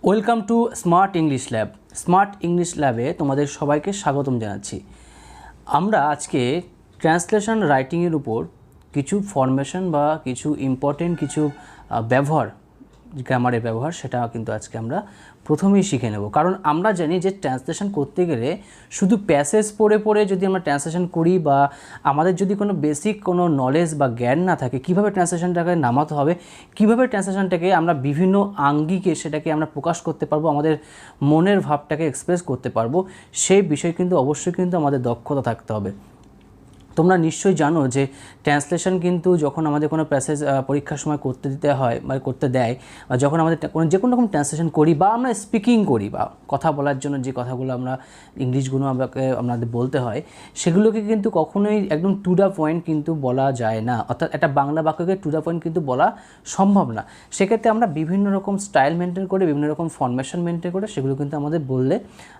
Welcome to smart English lab. Smart English ল্যাবে তোমাদের সবাইকে স্বাগতম জানাচ্ছি। আমরা আজকে ট্রান্সলেশন রাইটিংয়ের উপর কিছু ফরমেশন বা কিছু ইম্পর্টেন্ট কিছু ব্যবহার, গ্রামারের ব্যবহার, সেটা কিন্তু আজকে আমরা প্রথমেই শিখে নেব। কারণ আমরা জানি যে ট্রান্সলেশন করতে গেলে শুধু প্যাসেজ পড়ে পড়ে যদি আমরা ট্রান্সলেশন করি বা আমাদের যদি কোনো বেসিক কোনো নলেজ বা জ্ঞান না থাকে কীভাবে ট্রান্সলেশনটাকে নামাতে হবে, কীভাবে ট্রান্সলেশনটাকে আমরা বিভিন্ন আঙ্গিকে সেটাকে আমরা প্রকাশ করতে পারবো, আমাদের মনের ভাবটাকে এক্সপ্রেস করতে পারবো, সেই বিষয়ে কিন্তু অবশ্যই কিন্তু আমাদের দক্ষতা থাকতে হবে। তোমরা নিশ্চয়ই জানো যে ট্রান্সলেশন কিন্তু যখন আমাদের কোনো প্যাসেজ পরীক্ষার সময় করতে দিতে হয় বা করতে দেয়, বা যখন আমাদের যে কোনো রকম ট্রান্সলেশন করি বা আমরা স্পিকিং করি বা কথা বলার জন্য যে কথাগুলো আমরা ইংলিশগুলো আমাদের বলতে হয়, সেগুলোকে কিন্তু কখনোই একদম টু দ্য পয়েন্ট কিন্তু বলা যায় না। অর্থাৎ একটা বাংলা বাক্যকে টু দ্য পয়েন্ট কিন্তু বলা সম্ভব না। সেক্ষেত্রে আমরা বিভিন্ন রকম স্টাইল মেনটেন করে, বিভিন্ন রকম ফরমেশন মেনটেন করে সেগুলো কিন্তু আমাদের বললে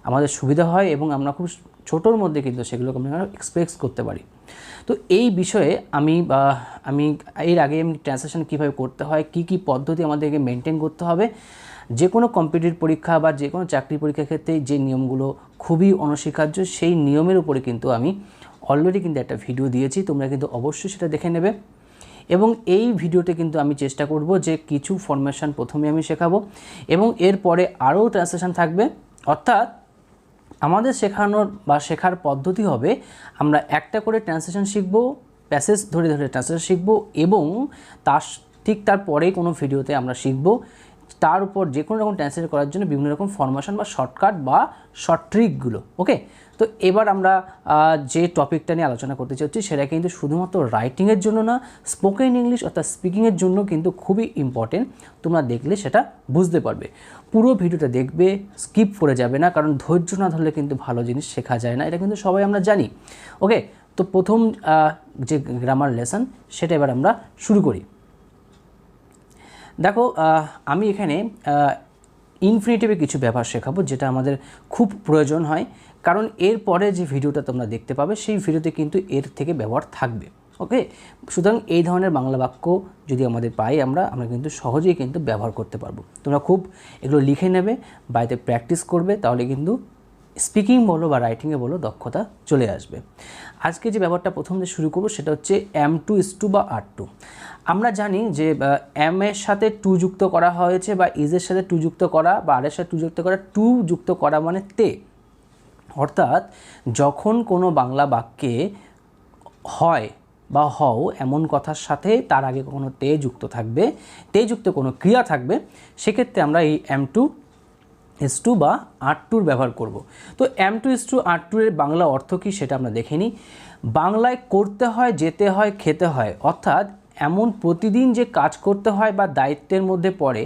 আমাদের সুবিধা হয় এবং আমরা খুব ছোটোর মধ্যে কিন্তু সেগুলোকে আমরা এক্সপ্রেস করতে পারি। তো এই বিষয়ে আমি এর আগে ট্রান্সলেশন কীভাবে করতে হয়, কি পদ্ধতি আমাদেরকে মেনটেন করতে হবে, যে কোনো কম্পিটিটিভ পরীক্ষা বা যে কোনো চাকরি পরীক্ষার ক্ষেত্রে যে নিয়মগুলো খুবই অনস্বীকার্য, সেই নিয়মের উপরে কিন্তু আমি অলরেডি কিন্তু একটা ভিডিও দিয়েছি, তোমরা কিন্তু অবশ্যই সেটা দেখে নেবে। এবং এই ভিডিওতে কিন্তু আমি চেষ্টা করব যে কিছু ফরমেশন প্রথমে আমি শেখাবো এবং এরপরে আরও ট্রান্সলেশন থাকবে। অর্থাৎ আমাদের শেখার পদ্ধতি হবে, আমরা একটা করে ট্রান্সলেশন শিখব, প্যাসেজ ধরে ধরে ট্রান্সলেশন শিখব এবং তারপরে কোনো ভিডিওতে আমরা শিখব তার উপর যে কোনো রকম ট্রান্সলেট করার জন্য বিভিন্ন রকম ফরমেশন বা শর্টকাট বা শর্ট ট্রিকগুলো। ওকে, তো এবার আমরা যে টপিকটা নিয়ে আলোচনা করতে চাচ্ছি সেটা কিন্তু শুধুমাত্র রাইটিংয়ের জন্য না, স্পোকেন ইংলিশ অর্থাৎ স্পিকিংয়ের জন্য কিন্তু খুবই ইম্পর্টেন্ট। তোমরা দেখলে সেটা বুঝতে পারবে। পুরো ভিডিওটা দেখবে, স্কিপ করে যাবে না, কারণ ধৈর্য না ধরলে কিন্তু ভালো জিনিস শেখা যায় না, এটা কিন্তু সবাই আমরা জানি। ওকে, তো প্রথম যে গ্রামার লেসন সেটা এবার আমরা শুরু করি। দেখো, আমি এখানে ইনফিনিটিভে কিছু ব্যবহার শেখাবো যেটা আমাদের খুব প্রয়োজন হয়, কারণ এর পরে যে ভিডিওটা তোমরা দেখতে পাবে সেই ভিডিওতে কিন্তু এর থেকে ব্যবহার থাকবে। ওকে, সুতরাং এই ধরনের বাংলা বাক্য যদি আমাদের পাই আমরা কিন্তু সহজেই কিন্তু ব্যবহার করতে পারবো। তোমরা খুব এগুলো লিখে নেবে, বাড়িতে প্র্যাকটিস করবে, তাহলে কিন্তু স্পিকিং বলো বা রাইটিংয়ে বলো দক্ষতা চলে আসবে। আজকে যে ব্যবহারটা প্রথম দিয়ে শুরু করবো সেটা হচ্ছে am2 বা are2। আমরা জানি যে এম এর সাথে টু যুক্ত করা হয়েছে বা ইজের সাথে টু যুক্ত করা বা আর এর সাথে টু যুক্ত করা, টু যুক্ত করা মানে তে। অর্থাৎ যখন কোনো বাংলা বাক্যে হয় বা হও এমন কথার সাথে তার আগে কোনো তে যুক্ত থাকবে, তে যুক্ত কোনো ক্রিয়া থাকবে, সেক্ষেত্রে আমরা এই am2 বা are2 ব্যবহার করব। তো am2 are2 এর বাংলা অর্থ কী সেটা আমরা দেখে নিই। বাংলায় করতে হয়, যেতে হয়, খেতে হয়, অর্থাৎ এমন প্রতিদিন যে কাজ করতে হয় বা দায়িত্বের মধ্যে পড়ে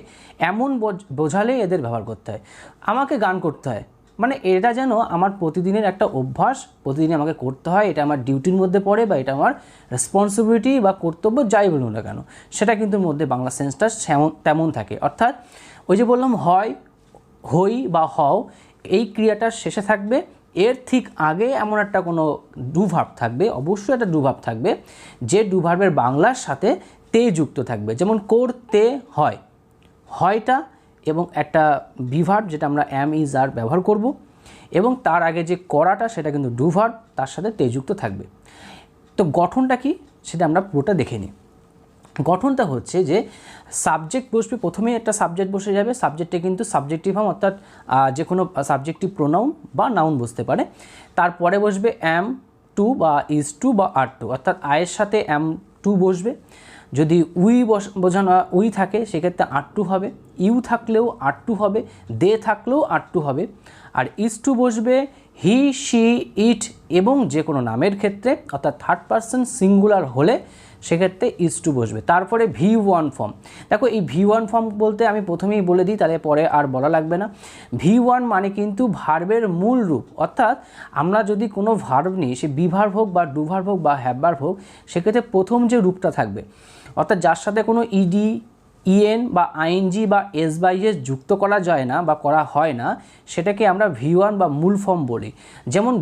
এমন বোঝালেই এদের ব্যবহার করতে হয়। আমাকে গান করতে হয় মানে এটা যেন আমার প্রতিদিনের একটা অভ্যাস, প্রতিদিন আমাকে করতে হয়, এটা আমার ডিউটির মধ্যে পড়ে বা এটা আমার রেসপন্সিবিলিটি বা কর্তব্য, যাই বলুন না কেন, সেটা কিন্তু মধ্যে বাংলা সেন্সটা তেমন থাকে। অর্থাৎ ওই যে বললাম হয়, হই বা হও, এই ক্রিয়াটার শেষে থাকবে, এর ঠিক আগে এমন একটা কোনো ডু ভার্ব থাকবে, অবশ্যই একটা ডু ভার্ব থাকবে, যে ডু ভার্বের বাংলার সাথে তে যুক্ত থাকবে। যেমন করতে হয়, হয়টা এবং একটা বি ভার্ব যেটা আমরা অ্যাম ইজ আর ব্যবহার করব, এবং তার আগে যে করাটা সেটা কিন্তু ডু ভার্ব, তার সাথে তে যুক্ত থাকবে। তো গঠনটা কি সেটা আমরা পুরোটা দেখে নিই। গঠনটা হচ্ছে যে সাবজেক্ট বসবে, প্রথমেই একটা সাবজেক্ট বসে যাবে, সাবজেক্টে কিন্তু সাবজেক্টিভ ফর্ম অর্থাৎ যে কোনো সাবজেক্টিভ প্রোনাউন বা নাউন বসতে পারে। তারপরে বসবে am2 বা is2 বা are2, অর্থাৎ আয়ের সাথে am2 বসবে। যদি বোঝানো উই থাকে সেক্ষেত্রে are2 হবে, ইউ থাকলেও are2 হবে, দে থাকলেও are2 হবে। আর is2 বসবে হি, শি, ইট এবং যে কোনো নামের ক্ষেত্রে, অর্থাৎ থার্ড পারসন সিঙ্গুলার হলে সেক্ষেত্রে is2 বসবে। তারপরে V1 ফর্ম। দেখো এই V1 ফর্ম বলতে আমি প্রথমেই বলে দিই, তাহলে পরে আর বলা লাগবে না। V1 মানে কিন্তু ভার্বের মূল রূপ, অর্থাৎ আমরা যদি কোনো ভার্ব নিই, সে বি ভার্ব হোক বা ডু ভার্ব হোক বা হ্যাভ ভার্ব হোক, সেক্ষেত্রে প্রথম যে রূপটা থাকবে, অর্থাৎ যার সাথে কোনো ইডি, ইএন বা আইএনজি বা এস বাই এস যুক্ত করা যায় না বা করা হয় না, সেটাকে আমরা V1 বা মূল ফর্ম বলি। যেমন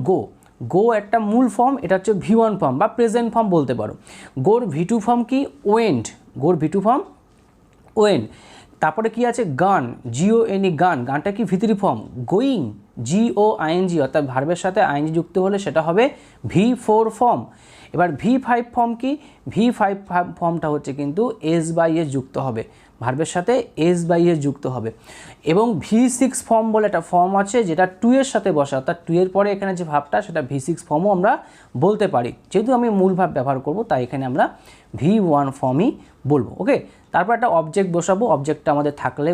গো একটা মূল ফর্ম, এটা হচ্ছে V1 ফর্ম বা প্রেজেন্ট ফর্ম বলতে পারো। গোর V2 ফর্ম কি? ওয়েন্ট। গোর V2 ফর্ম ওয়েন্ট। তারপরে কি আছে গান, GONE গান, গানটা কি ভিতরি ফর্ম, গোয়িং GOING অর্থাৎ ভার্বের সাথে আইএনজি যুক্ত হলে সেটা হবে V4 ফর্ম। এবার V5 ফর্ম কি, V5 ফর্মটা হচ্ছে কিন্তু S/S যুক্ত হবে, ভার্বের সাথে S/S যুক্ত হবে। এবং V6 ফর্ম বলে একটা ফর্ম আছে যেটা টু এর সাথে বসে, অর্থাৎ টু এর পরে এখানে যে ভাবটা সেটা V6 ফর্মও আমরা বলতে পারি। যেহেতু আমি মূল ভাব ব্যবহার করব তাই এখানে আমরা V1 ফর্মই বলবো। ওকে, তারপর একটা অবজেক্ট বসাবো, অবজেক্টটা আমাদের থাকলে,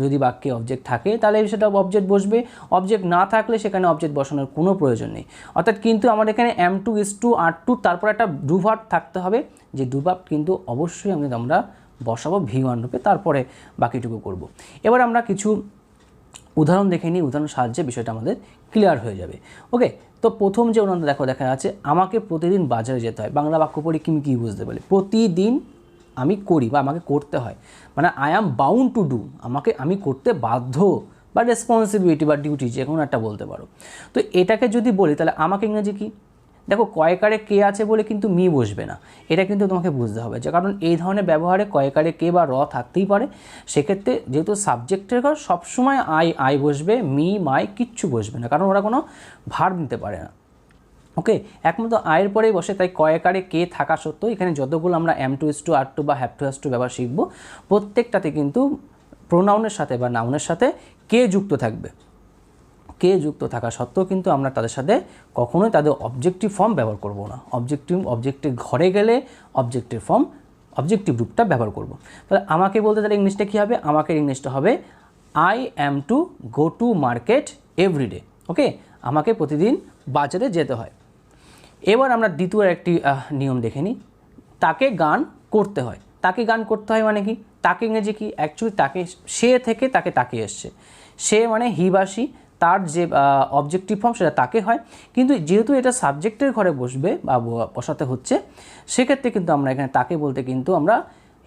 যদি বাক্যে অবজেক্ট থাকে তাহলে সেটা অবজেক্ট বসবে, অবজেক্ট না থাকলে সেখানে অবজেক্ট বসানোর কোনো প্রয়োজন নেই। অর্থাৎ কিন্তু আমাদের এখানে M2 is2 R2 তারপর একটা ডু ভার্ব থাকতে হবে, যে ডু ভার্ব কিন্তু অবশ্যই আমরা বসাবো V1 রূপে, তারপরে বাকিটুকু করব। এবার আমরা কিছু উদাহরণ দেখে নিই, উদাহরণ সাহায্যে বিষয়টা আমাদের ক্লিয়ার হয়ে যাবে। ওকে, তো প্রথম যে উদাহরণটা দেখা যাচ্ছে, আমাকে প্রতিদিন বাজারে যেতে হয়। বাংলা বাক্য পড়ে কি কী বুঝতে পারি, প্রতিদিন আমি করি বা আমাকে করতে হয়, মানে I am bound to do, আমি করতে বাধ্য, বা রেসপন্সিবিলিটি বা ডিউটি যে কোনো একটা বলতে পারো। তো এটাকে যদি বলি তাহলে আমাকে ইংরেজি কি, দেখো কয়েকারে কে আছে বলে কিন্তু মি বসবে না, এটা কিন্তু তোমাকে বুঝতে হবে, যে কারণ এই ধরনের ব্যবহারে কয়েকারে কে বা র থাকতেই পারে। সেক্ষেত্রে যেহেতু সাবজেক্টের ঘর সবসময় আই বসবে, মি মাই কিচ্ছু বসবে না, কারণ ওরা কোনো ভার্ব নিতে পারে না। ওকে, একমাত্র আয়ের পরেই বসে, তাই কয়েকারে কে থাকা সত্ত্বেও এখানে যতগুলো আমরা M2 is2 R2 বা have to has to ব্যবহার শিখব, প্রত্যেকটাতে কিন্তু প্রোনাউনের সাথে বা নাউনের সাথে কে যুক্ত থাকবে। কে যুক্ত থাকা সত্ত্বেও কিন্তু আমরা তাদের সাথে কখনোই তাদের অবজেক্টিভ ফর্ম ব্যবহার করব না। অবজেক্টিভ ঘরে গেলে অবজেক্টিভ রূপটা ব্যবহার করব। তাহলে আমাকে বলতে তাহলে ইংলিশটা কী হবে, আমাকে ইংলিশটা হবে I am to go to market every day। ওকে, আমাকে প্রতিদিন বাজারে যেতে হয়। এবার আমরা দ্বিতীয় একটি নিয়ম দেখে নিই, তাকে গান করতে হয়। তাকে গান করতে হয় মানে কি, তাকে ইংরেজি কি, অ্যাকচুয়ালি তাকে সে থেকে তাকে এসছে, সে মানে হি বা সি, তার যে অবজেক্টিভ ফর্ম সেটা তাকে হয়, কিন্তু যেহেতু এটা সাবজেক্টের ঘরে বসবে বা বসাতে হচ্ছে, সেক্ষেত্রে কিন্তু আমরা এখানে তাকে বলতে কিন্তু আমরা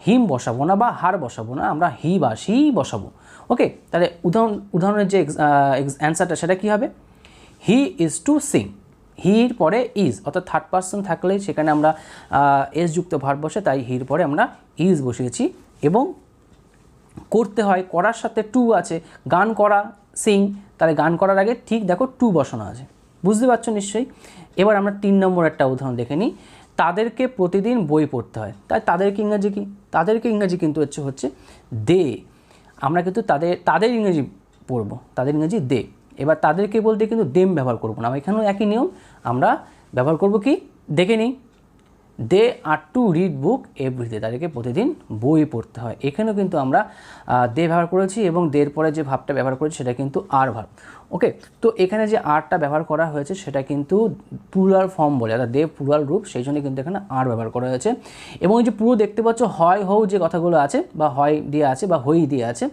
হিম বসাবো না বা হার বসাবো না, আমরা হি বা সি বসাবো। ওকে, তাহলে উদাহরণের যে অ্যান্সারটা সেটা কী হবে, হি ইজ টু সিং, হির পরে ইজ, অর্থাৎ থার্ড পার্সন থাকলে সেখানে আমরা এস যুক্ত ভার্ব বসে, তাই হির পরে আমরা ইজ বসিয়েছি। এবং করতে হয়, করার সাথে টু আছে, গান করা সিং, তাহলে গান করার আগে ঠিক দেখো টু বসানো আছে, বুঝতে পারছো নিশ্চয়ই। এবার আমরা 3 নম্বর একটা উদাহরণ দেখে নিই, তাদেরকে প্রতিদিন বই পড়তে হয়। তাই তাদেরকে ইংরেজি কি, তাদেরকে ইংরেজি কিন্তু হচ্ছে দে, আমরা কিন্তু তাদের ইংরেজি পড়বো, তাদের ইংরেজি দে। এবার তাদেরকে বলতে কিন্তু দেম ব্যবহার করবো না, এখানেও একই নিয়ম, আমরা ব্যবহার করব কি, দেখে নিই, দে আর টু রিড বুক এভরিডে, তাদেরকে প্রতিদিন বই পড়তে হয়। এখানেও কিন্তু আমরা দে ব্যবহার করেছি এবং দের পরে যে ভাবটা ব্যবহার করেছি সেটা কিন্তু আর ভার্ব। ওকে, তো এখানে যে আরটা ব্যবহার করা হয়েছে সেটা কিন্তু প্লুরাল ফর্ম বলে, অর্থাৎ দে প্লুরাল রূপ, সেই জন্য কিন্তু এখানে আর ব্যবহার করা হয়েছে। এবং এই যে পুরো দেখতে পাচ্ছ হয় হও যে কথাগুলো আছে, বা হয় দিয়ে আছে বা হই দিয়ে আছে,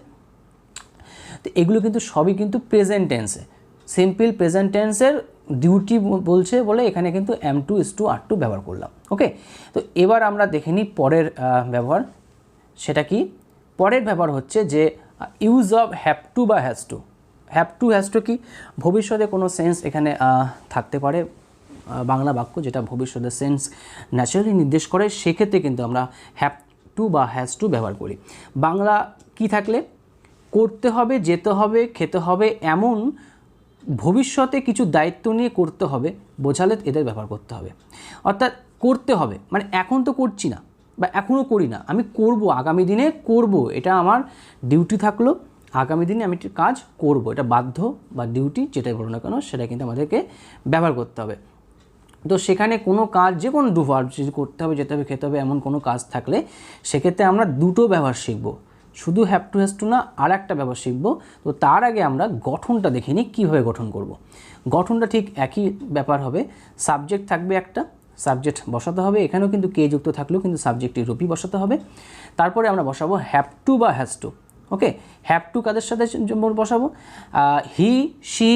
তো এগুলো কিন্তু সবই কিন্তু প্রেজেন্ট টেন্সে, সিম্পল প্রেজেন্ট টেন্সের ডিউটি বলছে বলে এখানে কিন্তু M2 is2 R2 ব্যবহার করলাম। ওকে, তো এবার আমরা দেখে নিই পরের ব্যবহার, সেটা কি, পরের ব্যবহার হচ্ছে যে ইউজ অফ হ্যাভ টু বা has two. Have to has to কি, ভবিষ্যতে কোনো সেন্স এখানে থাকতে পারে, বাংলা বাক্য যেটা ভবিষ্যতের সেন্স ন্যাচারালি নির্দেশ করে, সেক্ষেত্রে কিন্তু আমরা হ্যাভ টু বা হ্যাজ টু ব্যবহার করি। বাংলা কি থাকলে, করতে হবে, যেতে হবে, খেতে হবে, এমন ভবিষ্যতে কিছু দায়িত্ব নিয়ে করতে হবে বোঝালে এদের ব্যবহার করতে হবে। অর্থাৎ করতে হবে মানে এখন তো করছি না বা এখনও করি না, আমি করব, আগামী দিনে করব, এটা আমার ডিউটি থাকলো, আগামী দিনে আমি কাজ করব, এটা বাধ্য বা ডিউটি যেটাই বলো না কেন সেটা কিন্তু আমাদেরকে ব্যবহার করতে হবে। তো সেখানে কোনো কাজ, যে কোনো ডু ভার্ব করতে হবে, যেতে হবে, খেতে হবে, এমন কোনো কাজ থাকলে সেক্ষেত্রে আমরা দুটো ব্যবহার শিখব, শুধু হ্যাভ টু হ্যাজ টু না, আর একটা ব্যবহার শিখব। তো তার আগে আমরা গঠনটা দেখে নিই কীভাবে গঠন করব। গঠনটা ঠিক একই ব্যাপার হবে, সাবজেক্ট থাকবে একটা, সাবজেক্ট বসাতে হবে, এখানেও কিন্তু কে যুক্ত থাকলেও কিন্তু সাবজেক্টের রূপই বসাতে হবে। তারপরে আমরা বসাবো হ্যাভ টু বা has to. Okay, have to কাদের সাথে বসাবো, হি, শি,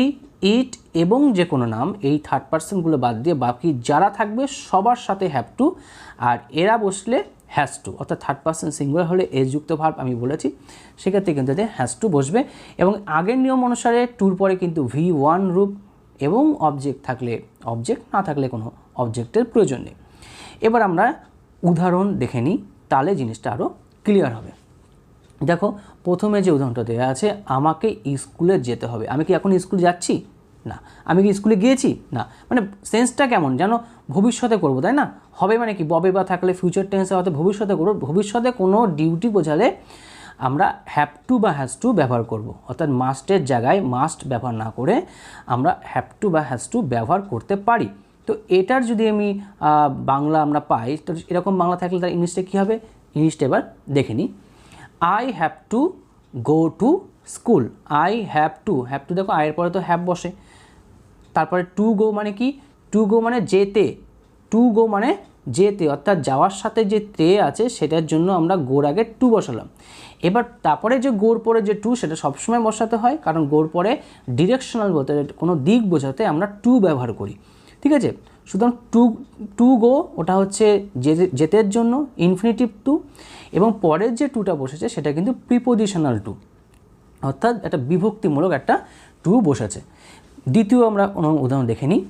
ইট এবং যে কোনো নাম, এই থার্ড পার্সনগুলো বাদ দিয়ে বাকি যারা থাকবে সবার সাথে হ্যাভ টু, আর এরা বসলে হ্যাজ টু, অর্থাৎ থার্ড পার্সন সিঙ্গুলার হলে এস যুক্ত ভার্ব আমি বলেছি, সেক্ষেত্রে কিন্তু এতে হ্যাজ টু বসবে। এবং আগের নিয়ম অনুসারে টুর পরে কিন্তু V1 রূপ, এবং অবজেক্ট থাকলে অবজেক্ট, না থাকলে কোনো অবজেক্টের প্রয়োজন নেই। এবার আমরা উদাহরণ দেখে নিই, তাহলে জিনিসটা আরও ক্লিয়ার হবে। দেখো প্রথমে যে উদাহরণটা দেওয়া আছে, আমাকে স্কুলে যেতে হবে। আমি কি এখন স্কুলে যাচ্ছি? না। আমি কি স্কুলে গিয়েছি? না। মানে সেন্সটা কেমন যেন ভবিষ্যতে করব, তাই না? হবে মানে কি, ববে বা থাকলে ফিউচার টেন্সে হয়তো ভবিষ্যতে করব। ভবিষ্যতে কোনো ডিউটি বোঝালে আমরা হ্যাভ টু বা হ্যাজ টু ব্যবহার করব, অর্থাৎ মাস্টের জায়গায় মাস্ট ব্যবহার না করে আমরা হ্যাভ টু বা হ্যাজ টু ব্যবহার করতে পারি। তো এটার যদি আমি বাংলা আমরা পাই, তো এরকম বাংলা থাকলে তার ইংলিশটা কী হবে? ইংলিশটা এবার দেখে নিই। I have to go to school. I have to দেখো আয়ের পরে তো হ্যাভ বসে, তারপরে টু গো মানে কি? টু গো মানে যেতে, টু গো মানে যেতে, অর্থাৎ যাওয়ার সাথে যে তে আছে সেটার জন্য আমরা গোর আগে টু বসালাম। এবার তারপরে যে গোর পরে যে টু, সেটা সবসময় বসাতে হয়, কারণ গোর পরে ডিরেকশনাল বলতে কোনো দিক বোঝাতে আমরা টু ব্যবহার করি, ঠিক আছে? সুতরাং টু গো ওটা হচ্ছে যেতের জন্য ইনফিনিটিভ টু, এবং পরের যে টুটা বসেছে সেটা কিন্তু প্রিপোজিশনাল টু, অর্থাৎ একটা বিভক্তিমূলক একটা টু বসেছে। দ্বিতীয় আমরা কোনো উদাহরণ দেখে নিই।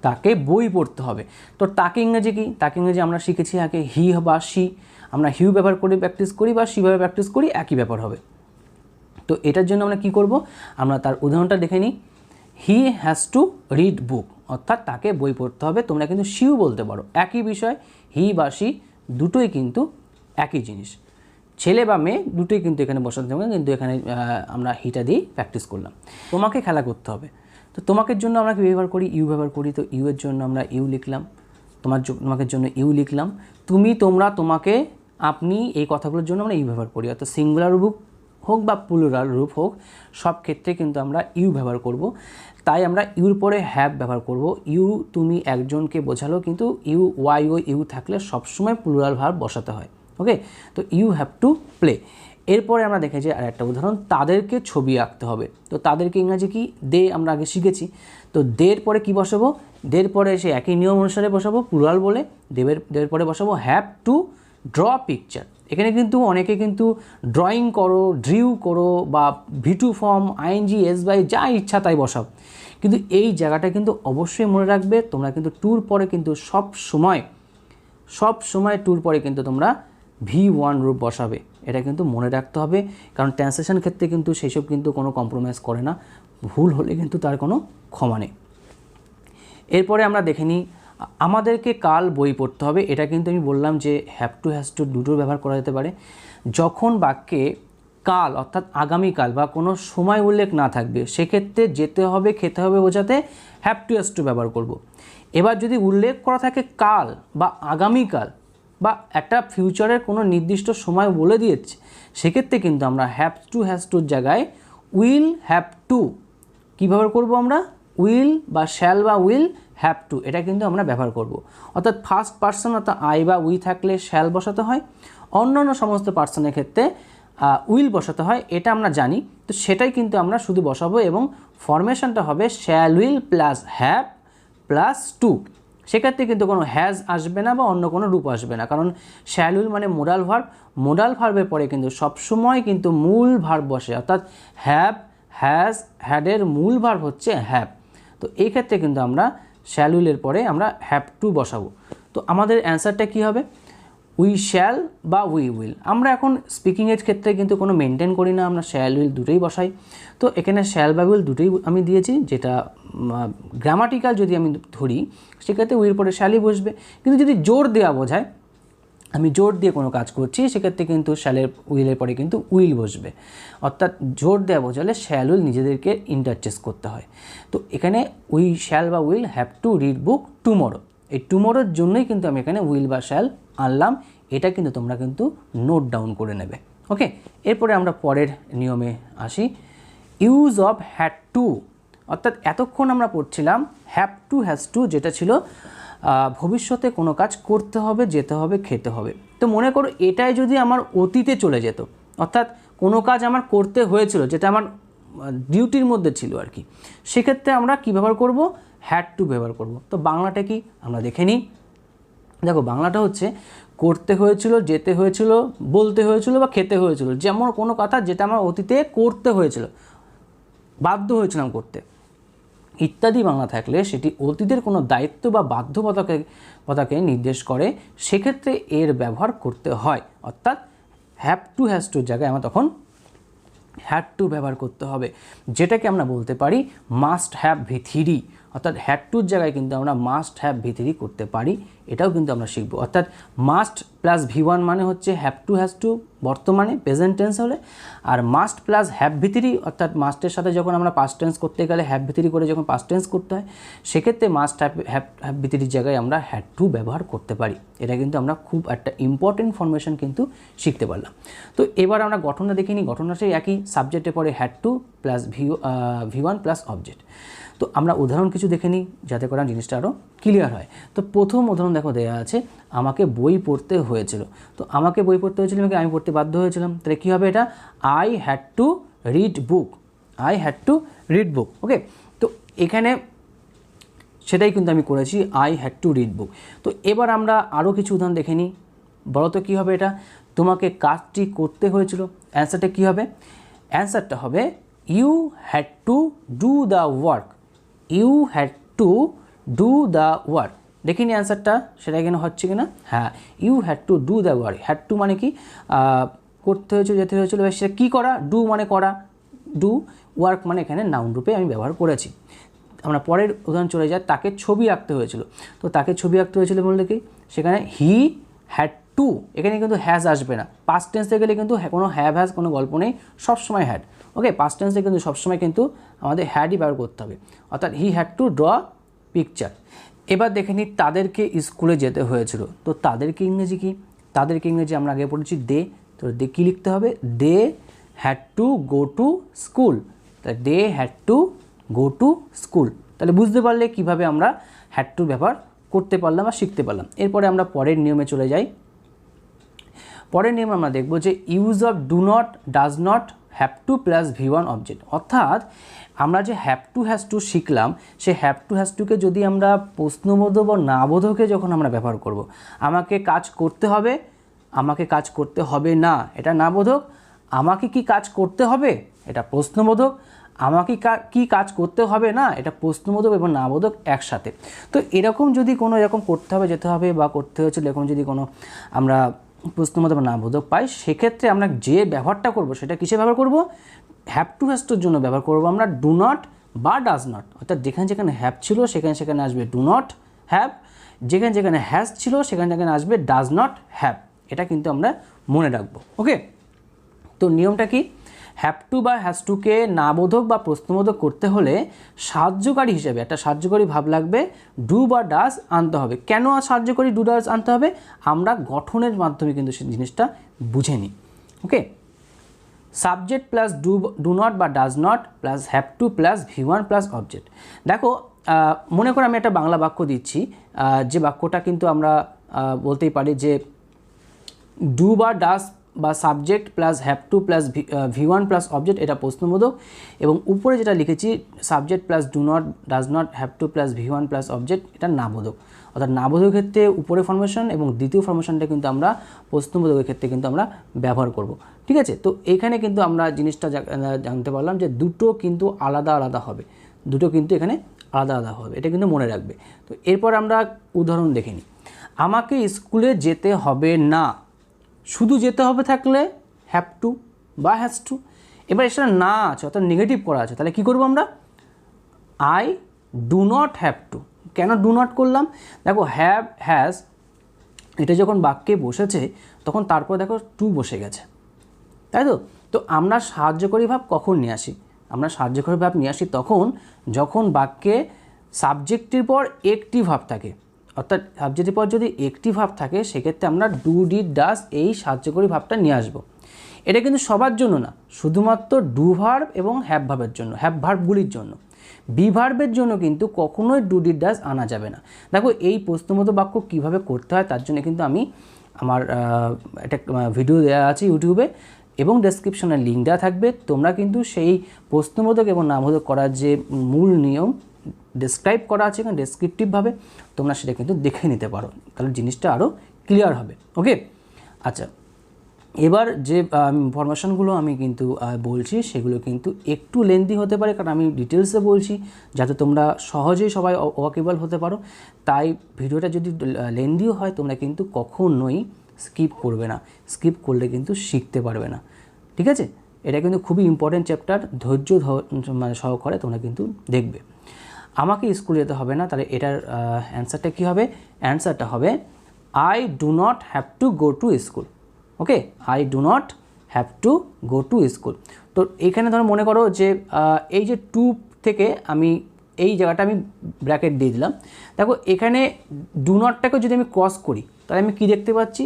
তাকে বই পড়তে হবে। তো তাকে ইংরেজি কি? তাকে ইংরেজি আমরা শিখেছি আগে হি বা সি। আমরা হিউ ব্যবহার করে প্র্যাকটিস করি বা সি ব্যবহার প্র্যাকটিস করি, একই ব্যাপার হবে। তো এটার জন্য আমরা কি করব? আমরা তার উদাহরণটা দেখে নিই। He has to read book, অর্থাৎ তাকে বই পড়তে হবে। তোমরা কিন্তু সিও বলতে পারো, একই বিষয়। হি বা সি দুটোই কিন্তু একই জিনিস, ছেলে বা মেয়ে দুটোই কিন্তু এখানে বসাতে হবে, কিন্তু এখানে আমরা হিটা দিয়েই প্র্যাকটিস করলাম। তোমাকে খেলা করতে হবে, তো তোমাকের জন্য আমরা কি ব্যবহার করি? ইউ ব্যবহার করি। তো ইউ এর জন্য আমরা ইউ লিখলাম, তোমাকে জন্য ইউ লিখলাম। তুমি, তোমরা, তোমাকে, আপনি, এই কথাগুলোর জন্য আমরা ইউ ব্যবহার করি। অর্থাৎ সিঙ্গুলার রূপ হোক বা প্লুরাল রূপ হোক, সব ক্ষেত্রে কিন্তু আমরা ইউ ব্যবহার করব। তাই আমরা ইউর পরে হ্যাভ ব্যবহার করব। ইউ তুমি একজনকে বোঝালো, কিন্তু ইউ ওয়াই ও ইউ থাকলে সবসময় প্লুরাল ভার্ব বসাতে হয়। ওকে, তো ইউ হ্যাভ টু প্লে। এরপরে আমরা দেখেছি আর একটা উদাহরণ, তাদেরকে ছবি আঁকতে হবে। তো তাদেরকে ইংরাজি কি? দে আমরা আগে শিখেছি। তো দের পরে কি বসাবো? দের পরে সে একই নিয়ম অনুসারে বসাবো প্লুরাল বলে, দের পরে বসাবো হ্যাভ টু ড্র পিকচার। এখানে কিন্তু অনেকে কিন্তু ড্রয়িং করো, ড্রিউ করো, বা ভিটু ফর্ম, আইএনজি, এস বাই, যা ইচ্ছা তাই বসাও, কিন্তু এই জায়গাটা কিন্তু অবশ্যই মনে রাখবে। তোমরা কিন্তু টুর পরে কিন্তু সব সময় টুর পরে কিন্তু তোমরা V1 রূপ বসাবে, এটা কিন্তু মনে রাখতে হবে। কারণ ট্রান্সলেশন ক্ষেত্রে কিন্তু সেসব কিন্তু কোনো কম্প্রোমাইজ করে না, ভুল হলে কিন্তু তার কোনো ক্ষমা নেই। এরপরে আমরা দেখে নিই, আমাদেরকে কাল বই পড়তে হবে। এটা কিন্তু আমি বললাম যে হ্যাভ টু হ্যাজ টু দুটোর ব্যবহার করা যেতে পারে। যখন বাক্যে কাল অর্থাৎ আগামীকাল বা কোনো সময় উল্লেখ না থাকবে, সেক্ষেত্রে যেতে হবে, খেতে হবে বোঝাতে হ্যাভ টু হ্যাজ টু ব্যবহার করব। এবার যদি উল্লেখ করা থাকে কাল বা আগামীকাল বা একটা ফিউচারের কোনো নির্দিষ্ট সময় বলে দিয়েছে, সেক্ষেত্রে কিন্তু আমরা হ্যাভ টু হ্যাজ টুর জায়গায় উইল হ্যাভ টু কী ব্যবহার করব? আমরা উইল বা শ্যাল বা উইল হ্যাভ টু, এটা কিন্তু আমরা ব্যবহার করব। অর্থাৎ ফার্স্ট পার্সন অর্থাৎ আই বা উই থাকলে শ্যাল বসাতে হয়, অন্যান্য সমস্ত পার্সনের ক্ষেত্রে উইল বসাতে হয়, এটা আমরা জানি। তো সেটাই কিন্তু আমরা শুধু বসাবো, এবং ফরমেশনটা হবে shall will plus have plus to. সেক্ষেত্রে কিন্তু কোনো হ্যাজ আসবে না বা অন্য কোনো রূপ আসবে না, কারণ শ্যাল উইল মানে মোডাল ভার্ব। মোডাল ভার্বের পরে কিন্তু সবসময় কিন্তু মূল ভার্ব বসে, অর্থাৎ হ্যাভ, হ্যাজ, হ্যাডের মূল ভার্ব হচ্ছে হ্যাভ। তো এই ক্ষেত্রে কিন্তু আমরা শ্যাল উইলের পরে আমরা হ্যাভ টু বসাবো। তো আমাদের অ্যান্সারটা কী হবে? উই শ্যাল বা উই উইল। আমরা এখন স্পিকিংয়ের ক্ষেত্রে কিন্তু কোনো মেনটেন করি না, আমরা শ্যাল উইল দুটোই বসাই। তো এখানে শ্যাল বা উইল দুটোই আমি দিয়েছি, যেটা গ্রামাটিক্যাল যদি আমি ধরি সেক্ষেত্রে উইল পরে শ্যালই বসবে। কিন্তু যদি জোর দেওয়া বোঝায়, আমি জোর দিয়ে কোনো কাজ করছি, সেক্ষেত্রে কিন্তু শ্যালের উইলের পরে কিন্তু উইল বসবে। অর্থাৎ জোর দেওয়া বোঝালে শ্যাল উইল নিজেদেরকে ইন্টারচেঞ্জ করতে হয়। তো এখানে উই শ্যাল বা will have to read book tomorrow, এই টুমরোর জন্যই কিন্তু আমি এখানে উইল বা শ্যাল আনলাম। এটা কিন্তু তোমরা কিন্তু নোট ডাউন করে নেবে। ওকে, এরপরে আমরা পরের নিয়মে আসি। ইউজ অফ হ্যাড টু, অর্থাৎ এতক্ষণ আমরা পড়ছিলাম হ্যাভ টু হ্যাজ টু, যেটা ছিল ভবিষ্যতে কোনো কাজ করতে হবে, যেতে হবে, খেতে হবে। তো মনে করো এটাই যদি আমার অতীতে চলে যেত, অর্থাৎ কোনো কাজ আমার করতে হয়েছিল যেটা আমার ডিউটির মধ্যে ছিল আর কি, সেক্ষেত্রে আমরা কী ব্যবহার করব? হ্যাড টু ব্যবহার করব। তো বাংলাটা কি আমরা দেখে নিই। দেখো বাংলাটা হচ্ছে করতে হয়েছিল, যেতে হয়েছিল, বলতে হয়েছিল বা খেতে হয়েছিল, যেমন কোনো কথা যেটা আমার অতীতে করতে হয়েছিল, বাধ্য হয়েছিলাম করতে ইত্যাদি বাংলা থাকলে সেটি অতীতের কোনো দায়িত্ব বা বাধ্যবাধকতাকে নির্দেশ করে, সেক্ষেত্রে এর ব্যবহার করতে হয়। অর্থাৎ হ্যাভ টু হ্যাজ টুর জায়গায় আমার তখন হ্যাড টু ব্যবহার করতে হবে, যেটাকে আমরা বলতে পারি মাস্ট হ্যাভ V3, অর্থাৎ হ্যাড টুর জায়গায় কিন্তু আমরা মাস্ট হ্যাভ V3 করতে পারি, এটাও কিন্তু আমরা শিখব। অর্থাৎ মাস্ট প্লাস V1 মানে হচ্ছে হ্যাভ টু হ্যাজ টু বর্তমানে প্রেজেন্ট টেন্স হলে, আর মাস্ট প্লাস হ্যাভ V3 অর্থাৎ মাস্টের সাথে যখন আমরা পাস্ট টেন্স করতে গেলে হ্যাভ V3 করে যখন পাস্ট টেন্স করতে হয়, সেক্ষেত্রে মাস্ট হ্যাভ V3 জায়গায় আমরা হ্যাড টু ব্যবহার করতে পারি। এটা কিন্তু আমরা খুব একটা ইম্পর্টেন্ট ইনফরমেশন কিন্তু শিখতে পারলাম। তো এবার আমরা গঠনটা দেখে নিই। গঠনটা সেই একই, সাবজেক্টে পরে had to plus V1 plus object. তো আমরা উদাহরণ কিছু দেখে নিই যাতে করে জিনিসটা আরও ক্লিয়ার হয়। তো প্রথম উদাহরণ দেখো দেওয়া আছে, আমাকে বই পড়তে হয়েছিল। তো আমাকে বই পড়তে হয়েছিল, আমি পড়তে বাধ্য হয়েছিলাম, তাহলে কী হবে এটা? I had to read book, I had to read book. Okay, তো এখানে সেটাই কিন্তু আমি করেছি, I had to read book. তো এবার আমরা আরও কিছু উদাহরণ দেখে নিই। বলো তো কী হবে এটা? তোমাকে কাজটি করতে হয়েছিল, অ্যান্সারটা কী হবে? অ্যান্সারটা হবে you had to do the work, you had to do the work. দেখিনি অ্যান্সারটা সেটা এখানে হচ্ছে কি না? হ্যাঁ, you had to do the work. Had to মানে কি? করতে হয়েছিল, যেতে হয়েছিল, সেটা কী করা? ডু মানে করা, ডু। ওয়ার্ক মানে এখানে নাউন রূপে আমি ব্যবহার করেছি। আমরা পরের উদাহরণ চলে যাই, তাকে ছবি আঁকতে হয়েছিল। তো তাকে ছবি আঁকতে হয়েছিল বলতে কি? সেখানে হি হ্যাড টু, এখানে কিন্তু হ্যাজ আসবে না। পাস্ট টেন্সে গেলে কিন্তু কোনো হ্যাভ হ্যাজ কোনো গল্প নেই, সবসময় হ্যাড। ওকে, পাস্ট টেন্সে কিন্তু সবসময় কিন্তু আমাদের হ্যাডই ব্যবহার করতে হবে, অর্থাৎ he had to draw picture. এবার দেখে নিই, তাদেরকে স্কুলে যেতে হয়েছিল। তো তাদেরকে ইংরেজি কি? তাদেরকে ইংরেজি আমরা আগে পড়েছি দে। তো দে কী লিখতে হবে? They had to go to school. তা they had to go to school. তাহলে বুঝতে পারলে কীভাবে আমরা হ্যাড টু ব্যবহার করতে পারলাম বা শিখতে পারলাম। এরপরে আমরা পরের নিয়মে চলে যাই। পরের নিয়ম আমরা দেখব যে use of do not, does not, have two plus V1 object. অর্থাৎ আমরা যে হ্যাভ টু হ্যাজ টু শিখলাম, সে হ্যাভ টু হ্যাজ টুকে যদি আমরা প্রশ্নবোধক বা নাবোধকে যখন আমরা ব্যবহার করব, আমাকে কাজ করতে হবে, আমাকে কাজ করতে হবে না, এটা নাবোধক। আমাকে কি কাজ করতে হবে, এটা প্রশ্নবোধক। আমাকে কি কাজ করতে হবে না, এটা প্রশ্নবোধক এবং নাবোধক একসাথে। তো এরকম যদি কোনো এরকম করতে হবে, যেতে হবে বা করতে হয়েছিল, এরকম যদি কোনো আমরা প্রশ্নবোধক বা নাবোধক পাই, সেক্ষেত্রে আমরা যে ব্যবহারটা করব সেটা কিসে ব্যবহার করব? হ্যাভ টু হ্যাজ টুর জন্য ব্যবহার করব আমরা ডু নট বা ডাজ নট। অর্থাৎ যেখানে যেখানে হ্যাভ ছিল সেখানে সেখানে আসবে ডু নট হ্যাভ, যেখানে যেখানে হ্যাজ ছিল সেখানে সেখানে আসবে ডাজ নট হ্যাভ। এটা কিন্তু আমরা মনে রাখবো। ওকে, তো নিয়মটা কি? হ্যাভ টু বা হ্যাজ টুকে নাবোধক বা প্রশ্নবোধক করতে হলে সাহায্যকারী হিসেবে একটা সাহায্যকারী ভাব লাগবে, ডু বা ডাজ আনতে হবে। কেন সাহায্যকারী ডু ডাজ আনতে হবে? আমরা গঠনের মাধ্যমে কিন্তু সেই জিনিসটা বুঝে নিই। ওকে, সাবজেক্ট প্লাস ডু নট বা does not plus have to plus V1 plus object. দেখো, মনে করে আমি একটা বাংলা বাক্য দিচ্ছি, যে বাক্যটা কিন্তু আমরা বলতেই পারি যে ডু বা ডাজ বা subject plus have to plus V1 plus object, এটা প্রশ্নবোধক। এবং উপরে যেটা লিখেছি subject plus do not, does not, have two plus V1 plus object, এটা নাবোধক। অর্থাৎ নাবোধকের ক্ষেত্রে উপরে ফরমেশন এবং দ্বিতীয় ফরমেশনটা কিন্তু আমরা প্রশ্নবোধকের ক্ষেত্রে কিন্তু আমরা ব্যবহার করব। ঠিক আছে, তো এইখানে কিন্তু আমরা জিনিসটা জানতে পারলাম যে দুটো কিন্তু আলাদা আলাদা হবে, দুটো কিন্তু এখানে আলাদা আলাদা হবে, এটা কিন্তু মনে রাখবে। তো এরপর আমরা উদাহরণ দেখে নিই। আমাকে স্কুলে যেতে হবে না, শুধু যেতে হবে থাকলে হ্যাভ টু বা হ্যাজ টু। এবার এসে না আছে, অর্থাৎ নেগেটিভ করা আছে, তাহলে কী করবো আমরা? I do not have two. কেন ডু নট করলাম? দেখো, হ্যাভ হ্যাজ এটা যখন বাক্যে বসেছে তখন তারপর দেখো টু বসে গেছে, তাই তো? তো আমরা সাহায্যকারী ভাব কখন নিয়ে আসি? আমরা সাহায্যকারী ভাব নিয়ে আসি তখন যখন বাক্যে সাবজেক্টের পর একটি ভাব থাকে। অর্থাৎ সাবজেক্টের পর যদি একটি ভাব থাকে সেক্ষেত্রে আমরা ডু ডিড ডাজ এই সাহায্যকারী ভাবটা নিয়ে আসব। এটা কিন্তু সবার জন্য না, শুধুমাত্র ডু ভার্ব এবং হ্যাভ ভার্বের জন্য, হ্যাভ ভার্বগুলির জন্য। বি ভার্বের জন্য কিন্তু কখনোই ডু ডিড ডাজ আনা যাবে না। দেখো, এই প্রশ্নবোধক বাক্য কীভাবে করতে হয় তার জন্য কিন্তু আমি আমার একটা ভিডিও দেওয়া আছে ইউটিউবে এবং ডেসক্রিপশনের লিঙ্ক দেওয়া থাকবে। তোমরা কিন্তু সেই প্রশ্নবোধক এবং নাবোধক করার যে মূল নিয়ম ডেসক্রাইব করা আছে এখানে ডেসক্রিপটিভভাবে, তোমরা সেটা কিন্তু দেখে নিতে পারো, তাহলে জিনিসটা আরও ক্লিয়ার হবে। ওকে, আচ্ছা, এবার যে ইনফরমেশনগুলো আমি কিন্তু বলছি সেগুলো কিন্তু একটু লেন্দি হতে পারে, কারণ আমি ডিটেলসে বলছি যাতে তোমরা সহজেই সবাই ওয়াকেবল হতে পারো। তাই ভিডিওটা যদি লেন্দিও হয় তোমরা কিন্তু কখনোই স্কিপ করবে না, স্কিপ করলে কিন্তু শিখতে পারবে না। ঠিক আছে, এটা কিন্তু খুবই ইম্পর্টেন্ট চ্যাপ্টার, ধৈর্য মানে সহকারে তোমরা কিন্তু দেখবে। আমাকে স্কুল যেতে হবে না, তাহলে এটার অ্যান্সারটা কী হবে? অ্যান্সারটা হবে I do not have two go to school. Okay, I do not have two go to school. তো এইখানে ধরো মনে করো যে এই যে টু থেকে আমি এই জায়গাটা আমি ব্র্যাকেট দিয়ে দিলাম। দেখো এখানে ডু নটটাকে যদি আমি ক্রস করি তাহলে আমি কি দেখতে পাচ্ছি?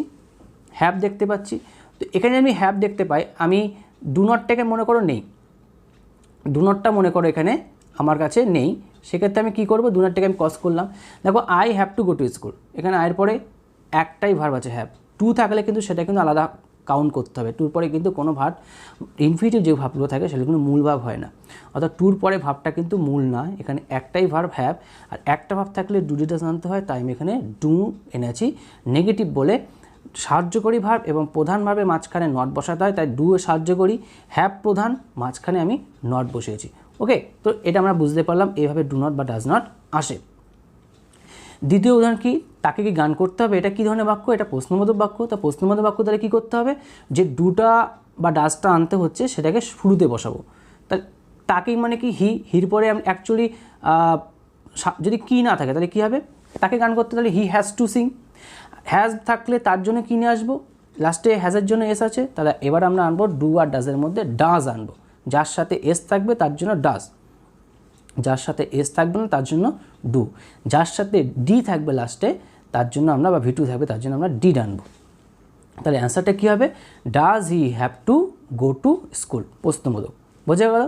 হ্যাভ দেখতে পাচ্ছি। তো এখানে আমি হ্যাভ দেখতে পাই, আমি ডু নটটাকে মনে করো নেই, ডু নটটা মনে করো এখানে আমার কাছে নেই, সেক্ষেত্রে আমি কী করবো? ডু নটটাকে আমি ক্রস করলাম। দেখো I have to go to school, এখানে আয়ের পরে একটাই ভার্ব আছে হ্যাভ। টু থাকলে কিন্তু সেটা কিন্তু আলাদা কাউন্ট করতে হবে। টুর পরে কিন্তু কোনো ভার্ব, ইনফিনিটিভ যে ভাবগুলো থাকে সেগুলো কিন্তু মূল ভাব হয় না, অর্থাৎ টুর পরে ভাবটা কিন্তু মূল না। এখানে একটাই ভার্ব হ্যাভ, আর একটা ভাব থাকলে ডু ডিডাস আনতে হয়, তাই আমি এখানে ডু এনেছি। নেগেটিভ বলে সাহায্যকারী ভার্ব এবং প্রধান ভার্বের মাঝখানে নট বসাতে হয়, তাই ডু সাহায্যকারী, হ্যাভ প্রধান, মাঝখানে আমি নট বসিয়েছি। ওকে, তো এটা আমরা বুঝতে পারলাম এইভাবে ডু নট বা ডাজ নট আসে। দ্বিতীয় উদাহরণ কি? তাকে কি গান করতে হবে? এটা কী ধরনের বাক্য? এটা প্রশ্নবোধক বাক্য। তা প্রশ্নবোধক বাক্য তাহলে কী করতে হবে? যে ডুটা বা ডাজটা আনতে হচ্ছে সেটাকে শুরুতে বসাবো। তাকে মানে কি? হির পরে আমি অ্যাকচুয়ালি যদি কি না থাকে তাহলে কী হবে? তাকে গান করতে তাহলে he has to Singh. Has থাকলে তার জন্য কী নিয়ে আসবো? লাস্টে হ্যাজের জন্য এস আছে, তাহলে এবার আমরা আনবো ডু আর ডাজের মধ্যে ডাজ আনবো। যার সাথে এস থাকবে তার জন্য ডাজ, যার সাথে এস থাকবে না তার জন্য ডু, যার সাথে ডি থাকবে লাস্টে তার জন্য আমরা, বা ভিটু থাকবে তার জন্য আমরা ডিড আনবো। তাহলে অ্যান্সারটা কী হবে? Does he have to go to school, প্রশ্নবোধক। বোঝা গেল?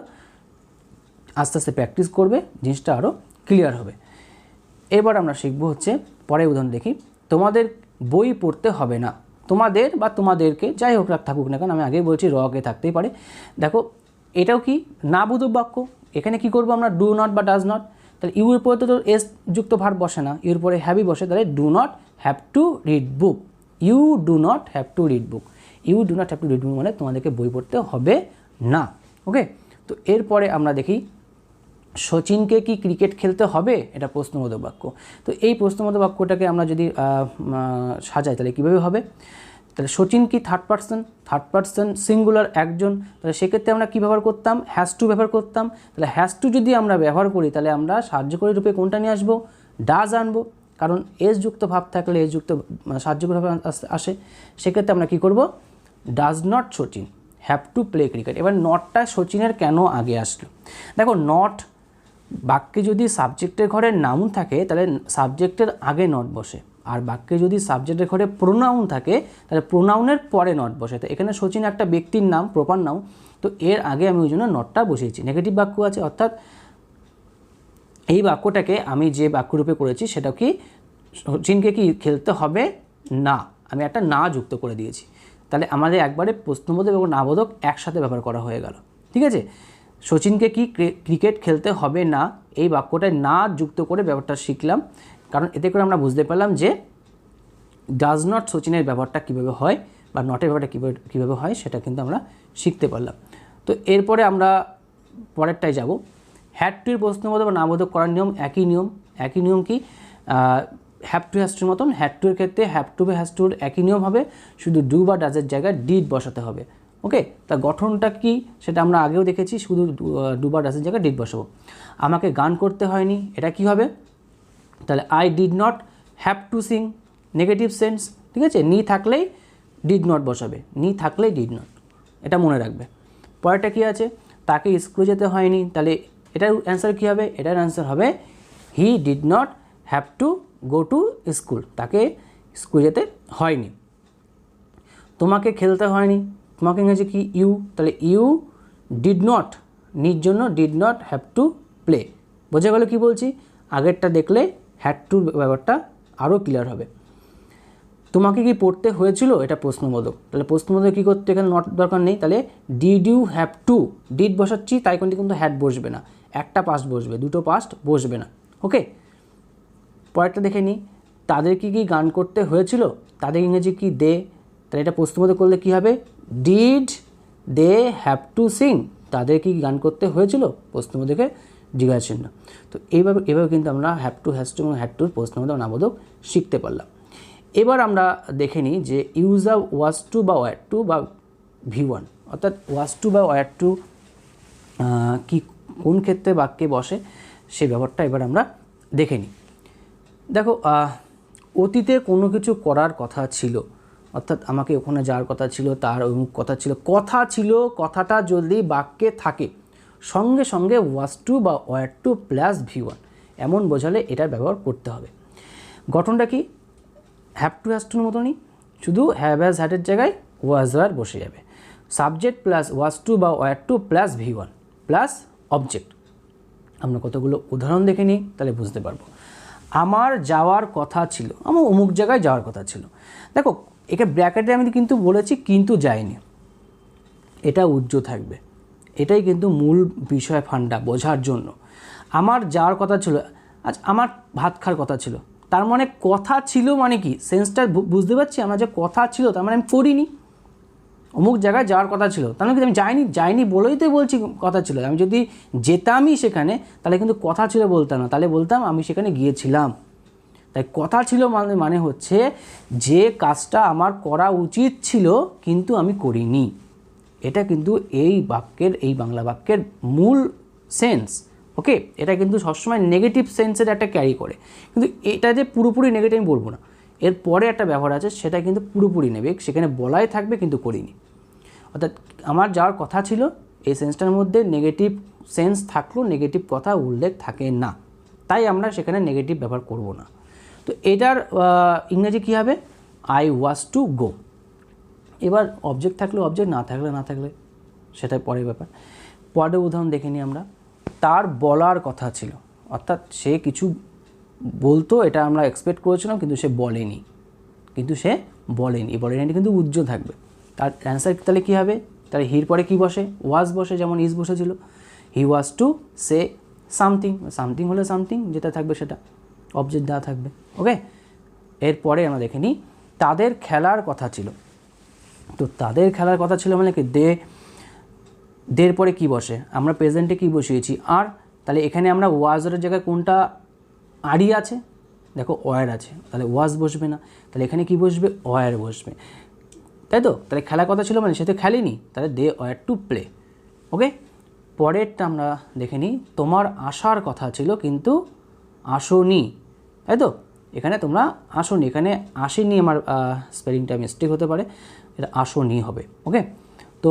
আস্তে আস্তে প্র্যাকটিস করবে, জিনিসটা আরও ক্লিয়ার হবে। এবার আমরা শিখব হচ্ছে, পরের উদাহরণ দেখি। তোমাদের বই পড়তে হবে না। তোমাদের বা তোমাদেরকে যাই হোক থাকুক না কেন, আমি আগেই বলছি রকে থাকতেই পারে। দেখো এটাও কি? না বোধক বাক্য। এখানে কি করব আমরা? ডু নট বা ডাজ নট। তাহলে ইউ এর পরে তো এস যুক্ত ভার্ব বসে না, ইউর পরে হ্যাভই বসে, তাহলে do not have to read book. You do not have to read book. You do not have to read book মানে তোমাদেরকে বই পড়তে হবে না। ওকে, তো এরপরে আমরা দেখি সচিনকে কি ক্রিকেট খেলতে হবে? এটা প্রশ্নবোধক বাক্য। তো এই প্রশ্নবোধক বাক্যটাকে আমরা যদি সাজাই তাহলে কীভাবে হবে? তাহলে সচিন কি থার্ড পার্সন সিঙ্গুলার একজন, তাহলে সেক্ষেত্রে আমরা কী ব্যবহার করতাম? হ্যাজ টু ব্যবহার করতাম। তাহলে হ্যাজ টু যদি আমরা ব্যবহার করি তাহলে আমরা সাহায্যকারী রূপে কোনটা নিয়ে আসবো? ডাজ আনবো, কারণ এস যুক্ত ভাব থাকলে এস যুক্ত সাহায্যকারী ভাবে আসে। সেক্ষেত্রে আমরা কী করব? Does not Sachin have to play cricket. এবার নটটা সচিনের কেন আগে আসলো? দেখো নট বাক্যে যদি সাবজেক্টের ঘরে নাউন থাকে তাহলে সাবজেক্টের আগে নট বসে, আর বাক্যে যদি সাবজেক্টের ঘরে প্রোনাউন থাকে তাহলে প্রোনাউনের পরে নট বসে। তো এখানে সচিন একটা ব্যক্তির নাম, প্রপার নাউন, তো এর আগে আমি ওই জন্য নটটা বসিয়েছি। নেগেটিভ বাক্য আছে, অর্থাৎ এই বাক্যটাকে আমি যে বাক্যরূপে করেছি সেটা কি? সচিনকে কি খেলতে হবে না, আমি একটা না যুক্ত করে দিয়েছি। তাহলে আমাদের একবারে প্রশ্নবোধক এবং নাবোধক একসাথে ব্যবহার করা হয়ে গেল। ঠিক আছে, সচিনকে কি ক্রিকেট খেলতে হবে না, এই বাক্যটায় না যুক্ত করে ব্যাপারটা শিখলাম, কারণ এতে করে আমরা বুঝতে পারলাম যে ডাজ নট সচিনের ব্যবহারটা কীভাবে হয় বা নটের ব্যাপারটা কীভাবে হয় সেটা কিন্তু আমরা শিখতে পারলাম। তো এরপরে আমরা পরেরটায় যাব। হ্যাড টু এর প্রশ্নবোধক বা নাবোধক করার নিয়ম একই নিয়ম কি? হ্যাভ টু হ্যাজ টুর মতন হ্যাড টু এর ক্ষেত্রে হ্যাভ টু বা হ্যাজ টুর একই নিয়ম হবে, শুধু ডু বা ডাজের জায়গায় ডিড বসাতে হবে। ওকে, তা গঠনটা কি সেটা আমরা আগেও দেখেছি, শুধু ডু বা ডাজের জায়গায় ডিড বসাবো। আমাকে গান করতে হয়নি, এটা কি হবে? তাহলে I did not have to Singh, negative sense. ঠিক আছে, নি থাকলেই ডিড নট বসাবে, নি থাকলেই ডিড নট, এটা মনে রাখবে। পরেরটা কি আছে? তাকে স্কুলে যেতে হয়নি, তাহলে এটার অ্যান্সার কী হবে? এটার অ্যান্সার হবে he did not have two go to school, তাকে স্কুলে যেতে হয়নি। তোমাকে খেলতে হয়নি, তোমাকে ইংরেজি কি? ইউ, তাহলে ইউ ডিড নট, নির জন্য did not have to play. বোঝা গেল কি বলছি? আগেরটা দেখলে হ্যাড টুর ব্যাপারটা আরও ক্লিয়ার হবে। তোমাকে কি পড়তে হয়েছিল, এটা প্রশ্নবোধক, তাহলে প্রশ্নবোধক কী করতে? এখানে নট দরকার নেই, তাহলে did you have to, did বসাচ্ছি তাই কিন্তু হ্যাড বসবে না, একটা পাস্ট বসবে, দুটো পাস্ট বসবে না। ওকে, পরেরটা দেখে নিই। তাদের কি গান করতে হয়েছিল, তাদের ইংরেজি কি? দে, তাহলে এটা প্রশ্নবোধক করলে কী হবে? Did they have to sing, তাদের কি গান করতে হয়েছিল, প্রশ্নবোধকের জিজ্ঞাসা চিহ্ন। তো এইভাবে কিন্তু আমরা হ্যাভ টু, হ্যাজ টু এবং হ্যাড টুর প্রশ্নবোধক নাবোধক শিখতে পারলাম। এবার আমরা দেখে নিই যে ইউজ অফ ওয়াজ টু বা ওয়্যার টু বা V1, অর্থাৎ ওয়াজ টু বা ওয়্যার টু কি কোন ক্ষেত্রে বাক্যে বসে সেই ব্যাপারটা এবার আমরা দেখে নিই। দেখো, অতীতে কোনো কিছু করার কথা ছিল, অর্থাৎ আমাকে ওখানে যাওয়ার কথা ছিল, তার অমুক কথা ছিল, কথাটা যদি বাক্যে থাকে সঙ্গে সঙ্গে ওয়াজ টু বা ওয়্যার টু প্লাস V1 এমন বোঝালে এটার ব্যবহার করতে হবে। গঠনটা কি? হ্যাভ টু হ্যাজ টুর মতনই, শুধু হ্যাভ হ্যাজ হ্যাডের জায়গায় ওয়াজ ওয়্যার বসে যাবে। সাবজেক্ট প্লাস ওয়াজ টু বা wire two plus V1 plus object. আমরা কতগুলো উদাহরণ দেখে নিই, তাহলে বুঝতে পারবো। আমার যাওয়ার কথা ছিল, আমার অমুক জায়গায় যাওয়ার কথা ছিল। দেখো, একে ব্র্যাকেটে আমি কিন্তু বলেছি কিন্তু যায়নি, এটা উজ্জ্ব থাকবে। এটাই কিন্তু মূল বিষয় ফান্ডা বোঝার জন্য। আমার যাওয়ার কথা ছিল, আজ আমার ভাত খাওয়ার কথা ছিল, তার মানে কথা ছিল মানে কি, সেন্সটা বুঝতে পারছি। আমার যে কথা ছিল তার মানে আমি করিনি। অমুক জায়গায় যাওয়ার কথা ছিল, তার মানে আমি যাইনি বলেই তো বলছি কথা ছিল। আমি যদি যেতামই সেখানে তাহলে কিন্তু কথা ছিল বলতাম না, তাহলে বলতাম আমি সেখানে গিয়েছিলাম। তাই কথা ছিল মানে হচ্ছে যে কাজটা আমার করা উচিত ছিল কিন্তু আমি করিনি। এটা কিন্তু এই বাক্যের, এই বাংলা বাক্যের মূল সেন্স। ওকে, এটা কিন্তু সবসময় নেগেটিভ সেন্সের একটা ক্যারি করে, কিন্তু এটা যে পুরোপুরি নেগেটিভ আমি বলবো না। এর পরে একটা ব্যবহার আছে, সেটা কিন্তু পুরোপুরি নেবে, সেখানে বলাই থাকবে কিন্তু করিনি। অর্থাৎ আমার যাওয়ার কথা ছিল, এই সেন্সটার মধ্যে নেগেটিভ সেন্স থাকলেও নেগেটিভ কথা উল্লেখ থাকে না, তাই আমরা সেখানে নেগেটিভ ব্যবহার করব না। তো এটার ইংরেজি কী হবে? I was to go. এবার অবজেক্ট থাকলে অবজেক্ট, না থাকলে সেটাই পরের ব্যাপার। পরের উদাহরণ দেখে নিই আমরা। তার বলার কথা ছিল, অর্থাৎ সে কিছু বলতো, এটা আমরা এক্সপেক্ট করেছিলাম কিন্তু সে বলেনি, বলেনি কিন্তু উজ্জ্ব থাকবে। তার অ্যান্সার তাহলে কী হবে? তাহলে হির পরে কী বসে? ওয়াজ বসে, যেমন ইজ বসেছিল। হি ওয়াজ টু সে সামথিং হলে সামথিং যেটা থাকবে সেটা অবজেক্ট দেওয়া থাকবে। ওকে, এরপরে আমরা দেখে নিই তাদের খেলার কথা ছিল। তো তাদের খেলার কথা ছিল মানে কি, দের পরে কি বসে? আমরা প্রেজেন্টে কি বসিয়েছি? আর। তাহলে এখানে আমরা ওয়াজের জায়গায় কোনটা আরই আছে? দেখো ওয়ার আছে, তাহলে ওয়াজ বসবে না, তাহলে এখানে কি বসবে? ওয়ার বসবে, তাই তো? তাহলে খেলার কথা ছিল মানে সে তো খেলেনি, তাহলে দে ওয়ার টু প্লে। ওকে, পরেরটা আমরা দেখে নিই। তোমার আসার কথা ছিল কিন্তু আসোনি, তাই তো? এখানে তোমরা আসোনি, এখানে আসেনি, আমার স্পেলিংটা মিস্টেক হতে পারে, এটা আসোনি হবে। ওকে, তো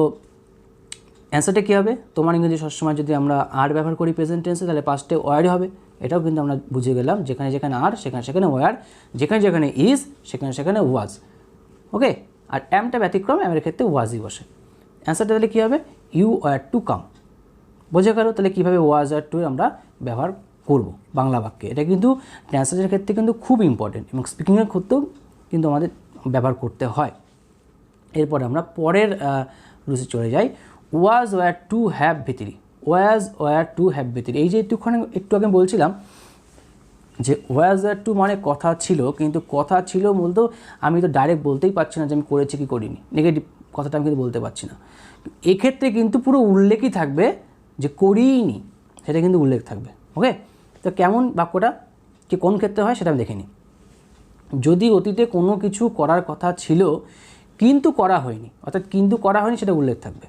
অ্যান্সারটা কী হবে? তোমার ইংরেজি সবসময় যদি আমরা আর ব্যবহার করি প্রেজেন্ট টেন্সে, তাহলে পাস্টে ওয়ারই হবে। এটাও কিন্তু আমরা বুঝে গেলাম, যেখানে যেখানে আর সেখানে ওয়ার, যেখানে যেখানে ইজ সেখানে ওয়াজ। ওকে, আর অ্যামটা ব্যতিক্রম, অ্যামের ক্ষেত্রে ওয়াজই বসে। অ্যান্সারটা তাহলে কী হবে? You were to come. বোঝা গেল তাহলে কীভাবে ওয়াজ আর টু আমরা ব্যবহার করব বাংলা বাক্যে। এটা কিন্তু ট্রান্সলেশনের ক্ষেত্রে কিন্তু খুব ইম্পর্টেন্ট, এবং স্পিকিংয়ের ক্ষেত্রেও কিন্তু আমাদের ব্যবহার করতে হয়। এরপরে আমরা পরের রুচি চলে যাই। ওয়াজ ওয়ার টু হ্যাভ ভিতরি, ওয়াজ ওয়ার টু হ্যাভ ভিতরি। এই যে একটু আগে বলছিলাম যে ওয়াজ ওয়ার টু মানে কথা ছিল, কিন্তু কথা ছিল বলতেও আমি তো ডাইরেক্ট বলতেই পারছি না যে আমি করেছি কি করিনি, নেগেটিভ কথাটা আমি কিন্তু বলতে পারছি না। এক্ষেত্রে কিন্তু পুরো উল্লেখই থাকবে যে করিনি, সেটা কিন্তু উল্লেখ থাকবে। ওকে, তো কেমন বাক্যটা কি কোন ক্ষেত্রে হয় সেটা আমি দেখে নিই। যদি অতীতে কোনো কিছু করার কথা ছিল কিন্তু করা হয়নি, অর্থাৎ কিন্তু করা হয়নি সেটা উল্লেখ থাকবে,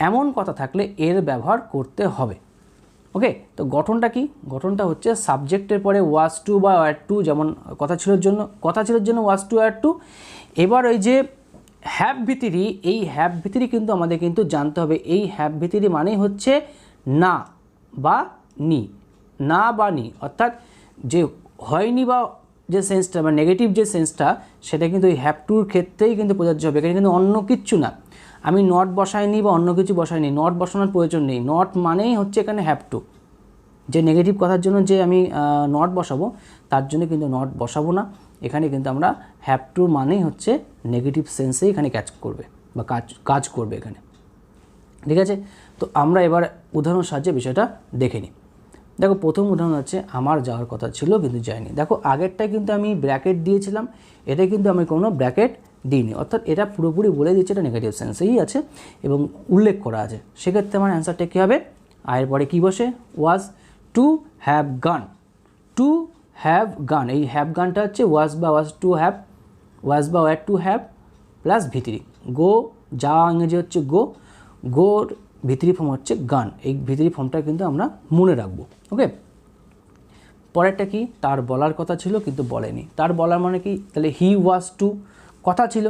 এমন কথা থাকলে এর ব্যবহার করতে হবে। ওকে, তো গঠনটা কি? গঠনটা হচ্ছে সাবজেক্টের পরে ওয়াজ টু বা ওয়ার টু, যেমন কথা ছিল জন্য ওয়াজ টু ওয়ার টু। এবার ওই যে হ্যাভ ভিতরি, এই হ্যাভ ভিতরি কিন্তু আমাদের কিন্তু জানতে হবে। এই হ্যাভ ভিতরি মানেই হচ্ছে না বা নি, অর্থাৎ যে হয়নি বা যে সেন্সটা বা নেগেটিভ যে সেন্সটা, সেটা কিন্তু এই হ্যাভ টুর ক্ষেত্রেই কিন্তু প্রযোজ্য হবে। এখানে কিন্তু অন্য কিচ্ছু না, আমি নট বসাইনি বা অন্য কিছু বসাইনি, নট বসানোর প্রয়োজন নেই। নট মানেই হচ্ছে এখানে হ্যাভ টু। যে নেগেটিভ কথার জন্য যে আমি নট বসাবো, তার জন্য কিন্তু নট বসাবো না। এখানে কিন্তু আমরা হ্যাভ টু মানেই হচ্ছে নেগেটিভ সেন্সেই এখানে বা কাজ করবে এখানে। ঠিক আছে, তো আমরা এবার উদাহরণ সাহায্যে বিষয়টা দেখে নিই। দেখো, প্রথম উদাহরণ হচ্ছে আমার যাওয়ার কথা ছিল কিন্তু যায়নি। দেখো, আগেরটায় কিন্তু আমি ব্র্যাকেট দিয়েছিলাম, এটা কিন্তু আমি কোনো ব্র্যাকেট দিইনি, অর্থাৎ এটা পুরোপুরি বলে দিচ্ছে এটা নেগেটিভ সেন্সেই আছে এবং উল্লেখ করা আছে। সেক্ষেত্রে আমার অ্যান্সারটা কী হবে? আয়ের পরে কী বসে? ওয়াজ টু হ্যাভ গান, এই হ্যাভ গানটা হচ্ছে ওয়াজ বা ওয়াজ টু হ্যাভ ওয়াজ বা ওয়্যার টু হ্যাভ প্লাস ভিতরি। গো যা ইংরেজি হচ্ছে গো, গোর ভিতরি ফর্ম হচ্ছে গান। এই ভিতরি ফর্মটা কিন্তু আমরা মনে রাখবো। ওকে, পরেরটা কি, তার বলার কথা ছিল কিন্তু বলেনি। তার বলার মানে কি, তাহলে হি ওয়াজ টু, কথা ছিল,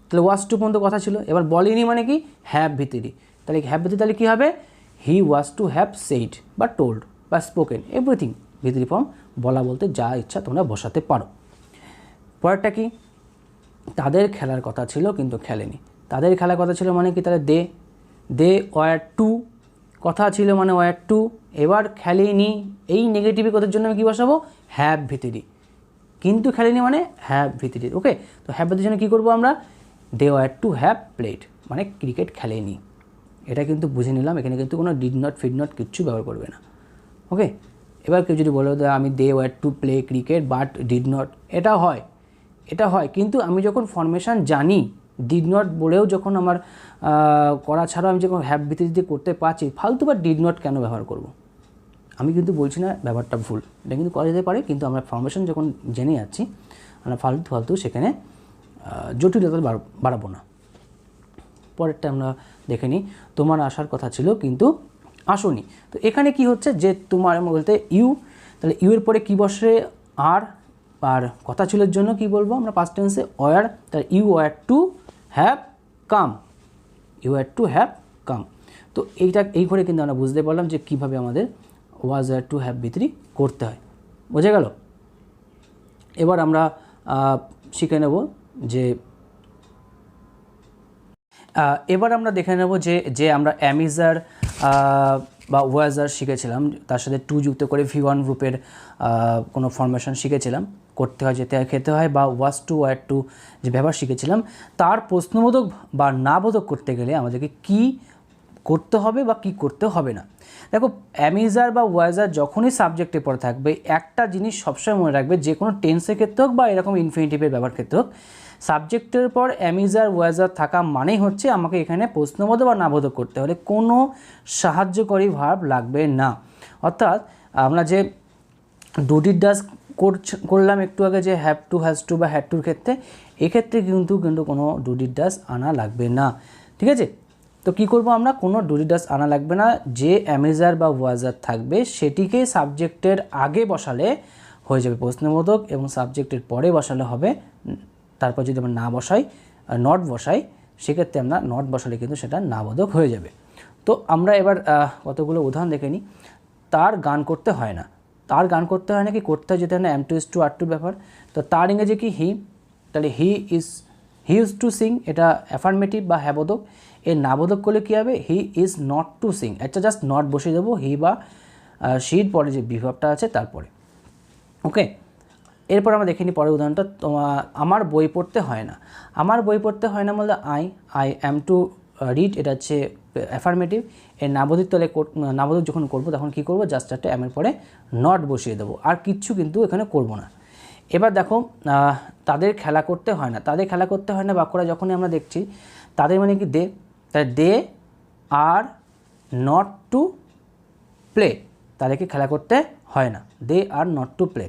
তাহলে ওয়াজ টু পর্যন্ত কথা ছিল। এবার বলেনি মানে কি, হ্যাভ ভিতরি, তাহলে হ্যাভ ভিতরি তাহলে কী হবে, হি ওয়াজ টু হ্যাভ সেইড বা টোল্ড বা স্পোকেন এভরিথিং। ভিতরি ফর্ম বলা বলতে যা ইচ্ছা তোমরা বসাতে পারো। পরেরটা কি, তাদের খেলার কথা ছিল কিন্তু খেলেনি। তাদের খেলার কথা ছিল মানে কি, তাহলে দে ওয়্যার টু, কথা ছিল মানে ওয়্যার টু। এবার খেলেনি, এই নেগেটিভ কথার জন্য আমি কী বসাবো, হ্যাভ ভিতরি, কিন্তু খেলেনি মানে হ্যাভ ভিতরি। ওকে, তো হ্যাভ ভিতরির জন্য কী করবো আমরা, they were to have played, মানে ক্রিকেট খেলেনি। এটা কিন্তু বুঝে নিলাম, এখানে কিন্তু কোনো ডিড নট ফিড নট কিচ্ছু ব্যবহার করবে না। ওকে, এবার কেউ যদি বলো আমি they were to play cricket but did not, এটা হয়, কিন্তু আমি যখন ফরমেশান জানি, ডিড নট বলেও যখন আমার করা ছাড়াও আমি যখন হ্যাভ ভিতরি দিয়ে করতে পারছি, ফালতু বা ডিড নট কেন ব্যবহার করব। আমি কিন্তু বলছি না ব্যাপারটা ভুল, এটা কিন্তু করা যেতে পারে, কিন্তু আমরা ফরমেশন যখন জেনে যাচ্ছি আমরা ফালতু সেখানে জটিলতা বাড়াবো না। পরেরটা আমরা দেখে নিই, তোমার আসার কথা ছিল কিন্তু আসোনি। তো এখানে কি হচ্ছে, যে তোমার বলতে ইউ, তাহলে ইউ এর পরে কী বসে, আর কথা ছিলের জন্য কি বলবো আমরা পাস্ট টেন্সে, ওয়্যার, তাহলে you were to have come, you were to have come. তো এই করে কিন্তু আমরা বুঝতে পারলাম যে কীভাবে আমাদের ওয়াজ ওয়্যার টু হ্যাভ ভিতরি করতে হয়। বোঝা গেল? এবার আমরা শিখে নেব যে এবার আমরা দেখে নেব যে আমরা অ্যামিজার বা ওয়াজার শিখেছিলাম, তার সাথে টু যুক্ত করে V1 গ্রুপের কোনো ফরমেশন শিখেছিলাম, করতে হয়, যেতে হয়, খেতে হয়, বা ওয়াজ টু ওয়্যার টু যে ব্যবহার শিখেছিলাম, তার প্রশ্নবোধক বা নাবোধক করতে গেলে আমাদেরকে কি করতে হবে বা কি করতে হবে না। দেখো, অ্যামিজার বা ওয়াজার যখনই সাবজেক্টে পড়ে থাকবে, একটা জিনিস সবসময় মনে রাখবে, যে কোনো টেন্সের ক্ষেত্রে হোক বা এরকম ইনফিনিটিভের ব্যবহার ক্ষেত্রে হোক, সাবজেক্টের পর অ্যামিজার ওয়াজার থাকা মানেই হচ্ছে আমাকে এখানে প্রশ্নবোধক বা নাবোধক করতে হলে কোনো সাহায্যকারী ভার্ব লাগবে না। অর্থাৎ আমরা যে ডু ডিড ডাজ করলাম একটু আগে, যে হ্যাভ টু, হ্যাজ টু বা হ্যাড টুর ক্ষেত্রে, এক্ষেত্রে কিন্তু কোনো ডু ডিড ডাজ আনা লাগবে না। ঠিক আছে, তো কী করবো আমরা, কোনো ডু ডিড ডাজ আনা লাগবে না। যে অ্যামিজার বা ওয়াজার থাকবে সেটিকে সাবজেক্টের আগে বসালে হয়ে যাবে প্রশ্নবোধক, এবং সাবজেক্টের পরে বসালে হবে, তারপর যদি আমরা না বসাই, নট বসাই, সেক্ষেত্রে আমরা নট বসালে কিন্তু সেটা নাবোধক হয়ে যাবে। তো আমরা এবার কতগুলো উদাহরণ দেখে নিই। তার গান করতে হয় না, তার গান করতে হয় না, কি করতে হয়, যেটা না M2 is to R2 ব্যাপার। তো তার ইংরেজি কি, হি, তাহলে হি ইজ টু সিং, এটা অ্যাফার্মেটিভ বা হ্যাবোধক। এর নাবোধক করলে কী হবে, he is not to sing, আচ্ছা জাস্ট নট বসিয়ে দেবো, হি বা শির পরে যে বিভাবটা আছে তারপরে। ওকে, এরপর আমরা দেখে নিই পরের উদাহরণটা, আমার বই পড়তে হয় না। আমার বই পড়তে হয় না বলতে আই অ্যাম টু রিড, এটা হচ্ছে অ্যাফার্মেটিভ। এর নাবোধিক তলে নাবোধক যখন করবো তখন কী করবো, জাস্ট একটা অ্যামের পরে নট বসিয়ে দেবো, আর কিচ্ছু কিন্তু এখানে করব না। এবার দেখো, তাদের খেলা করতে হয় না। তাদের খেলা করতে হয় না বাক্যটা যখনই আমরা দেখছি, তাদের মানে কি, তাই দে আর নট টু প্লে, তাদেরকে খেলা করতে হয় না, দে আর নট টু প্লে।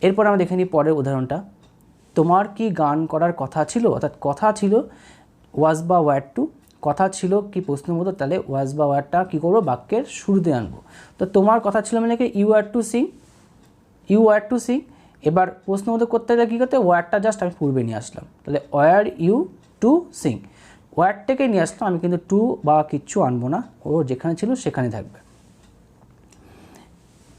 এরপর আমরা দেখে নিই পরের উদাহরণটা, তোমার কি গান করার কথা ছিল, অর্থাৎ কথা ছিল ওয়াজ বা ওয়্যার টু, কথা ছিল কি প্রশ্নবোধক, তাহলে ওয়াজ বা ওয়্যারটা কী করবো, বাক্যের শুরুতে আনবো। তো তোমার কথা ছিল মানে কি, ইউ ওয়্যার টু সিং, এবার প্রশ্নবোধক করতে গেলে কী করতে, ওয়্যারটা জাস্ট আমি পূর্বে নিয়ে আসলাম, তাহলে ওয়্যার ইউ টু সিং, ওয়্যারটাকে নিয়ে আসলাম, আমি কিন্তু টু বা কিচ্ছু আনবো না, ও যেখানে ছিল সেখানে থাকবে।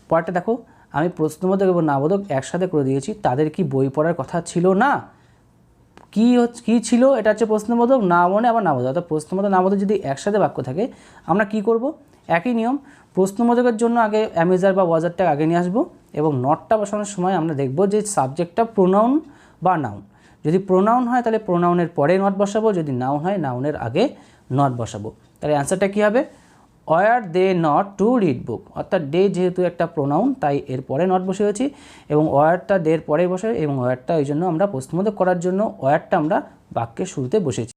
পরেরটা দেখো, আমি প্রশ্নবোধক এবং নাবোধক একসাথে করে দিয়েছি, তাদের কি বই পড়ার কথা ছিল না, কি ছিল, এটা হচ্ছে প্রশ্নবোধক, না মনে আবার নাবোধক। অর্থাৎ প্রশ্নবোধক নাবোধক যদি একসাথে বাক্য থাকে আমরা কি করব, একই নিয়ম, প্রশ্নবোধকের জন্য আগে অ্যামিজার বা ওয়াজারটা আগে নিয়ে আসবো, এবং নটটা বসানোর সময় আমরা দেখব যে সাবজেক্টটা প্রোনাউন বা নাউন। যদি প্রোনাউন হয় তাহলে প্রোনাউনের পরে নট বসাবো, যদি নাউন হয় নাউনের আগে নট বসাবো। তাহলে অ্যান্সারটা কী হবে, were they not to read book, অর্থাৎ ডে যেহেতু একটা প্রোনাউন তাই এর পরে নট বসিয়েছি, এবং ওয়্যারটা ডের পরে বসে, এবং ওয়্যারটা ওই জন্য আমরা প্রশ্নবোধক করার জন্য ওয়্যারটা আমরা বাক্যের শুরুতে বসেছি।